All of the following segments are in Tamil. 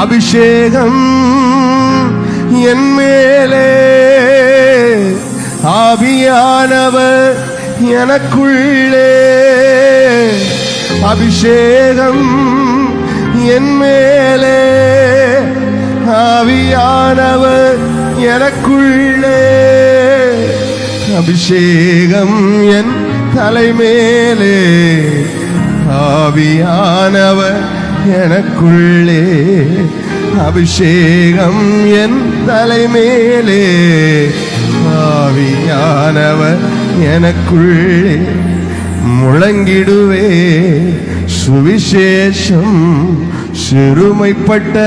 அபிஷேகம் என் மேலே, ஆவியானவர் எனக்குள்ளே. அபிஷேகம் என் மேலே, ஆவியானவர் எனக்குள்ளே. அபிஷேகம் என் தலைமேலே, ஆவியானவர் எனக்குள்ளே. அபிஷேகம் என் தலைமேலே, ஆவியானவர் எனக்குள்ளே. முழங்கிடுவே சுவிசேஷம் சிறுமைப்பட்ட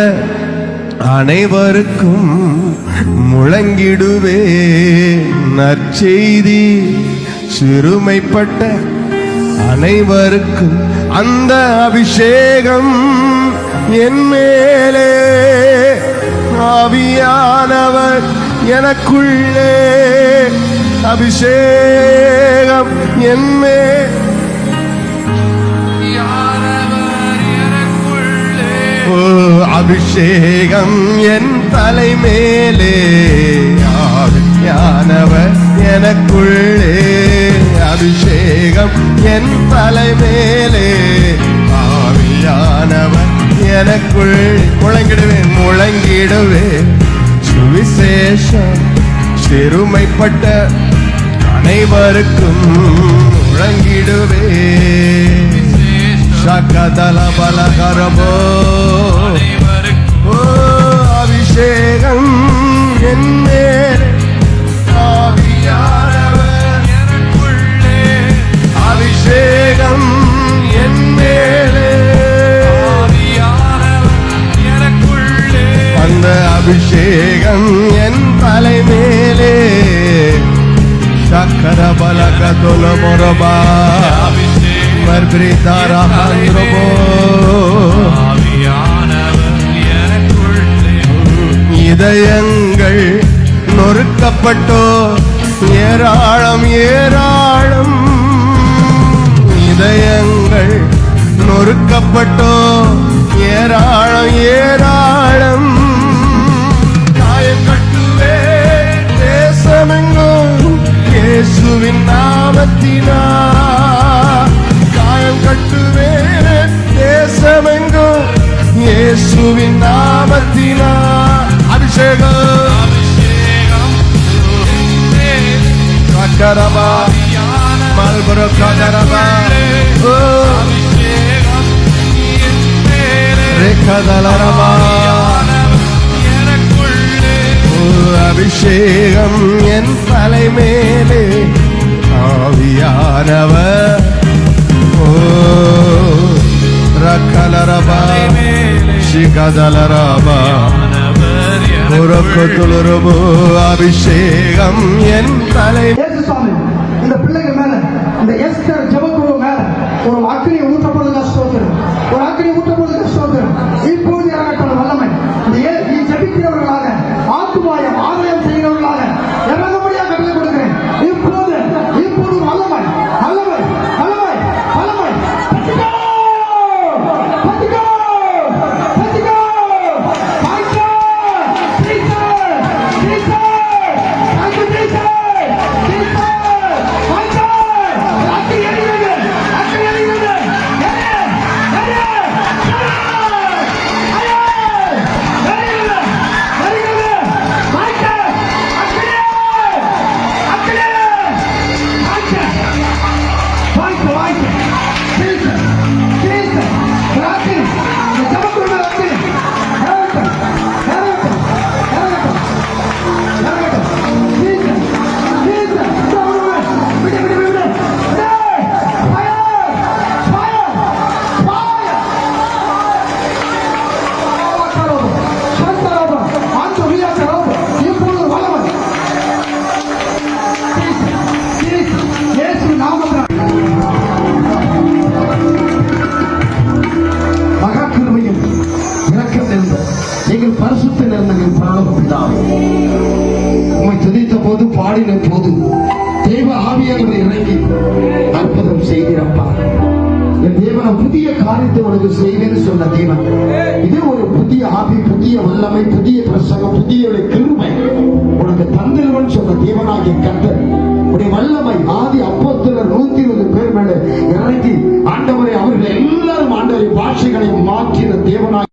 அனைவருக்கும். முழங்கிடுவே நற்செய்தி சிறுமைப்பட்ட அனைவருக்கும். அந்த அபிஷேகம் என் மேலே, ஆவியானவர் எனக்குள்ளே. அபிஷேகம் என் மேலே, அபிஷேகம் என் தலைமேலே, ஆவியானவர் எனக்குள்ளே. அபிஷேகம் என் தலைமேலே, ஆவியானவர் எனக்குள். முழங்கிடுவேன் முழங்கிடுவேன் சுவிசேஷம் சிறுமைப்பட்ட அனைவருக்கும். முழங்கிடுவே சகதல பலகரபோ. அபிஷேகம் என் மேலே, ஆவியானவர் எனக்குள்ளே. அபிஷேகம் என் மேலே, ஆவியானவர் எனக்குள்ளே. அந்த அபிஷேகம் என் தலைமேலே, சக்கர பலக தொலமொரபா மர்பிரிதாரா ஹாந்திரபோ. இதயங்கள் நொறுக்கப்பட்டோ ஏராளம் ஏராளம். இதயங்கள் நொறுக்கப்பட்டோ ஏராளம் ஏராளம். காயம் கட்டுவே தேசமெங்கும் இயேசுவின் நாமத்தினா. காயம் கட்டுவே தேசமெங்கும் இயேசுவின் நாமத்தினா. அபிஷேகம் கரபா மல்புர கரபா ரேகதலரபா. அபிஷேகம் என் தலைமேலே, ஆவியானவர். ரக்கலரபா சிகதலரபா உரக்கத்துலரபோ. அபிஷேகம் என் தலை. இந்த பிள்ளைங்க மேல, இந்த எஸ்தர் ஜெபக்குழு மேல ஒரு அக்கினி ஊற்றப்படுவதற்கு ஸ்தோத்திரம், ஒரு அக்கினி ஊற்றப்படுவதற்கு ஸ்தோத்திரம். இப்போது இறங்கட்டும் வல்லமை. நீ ஜெபிக்கிறவர்களாக, ஆத்துமாயம் ஆதாயம் செய்கிறவர்களாக இறங்கும்படியாக கட்டளை கொடுக்கிறேன். இப்போது இப்போது வல்லமை வல்லமை வல்லமை வல்லமை. பாடின போது தேவ ஆவியானவர் இறங்கி அற்புதம் செய்கிறப்பா. என் தேவ நான் புதிய காரியத்தை உனக்கு செய்வேன்னு சொன்ன தேவன். இது ஒரு புதிய ஆவி, புதிய வல்லமை, புதிய பிரசங்கம், புதிய கிருபை உனக்கு தந்திருவன் சொன்ன தேவனாகிய கர்த்தர்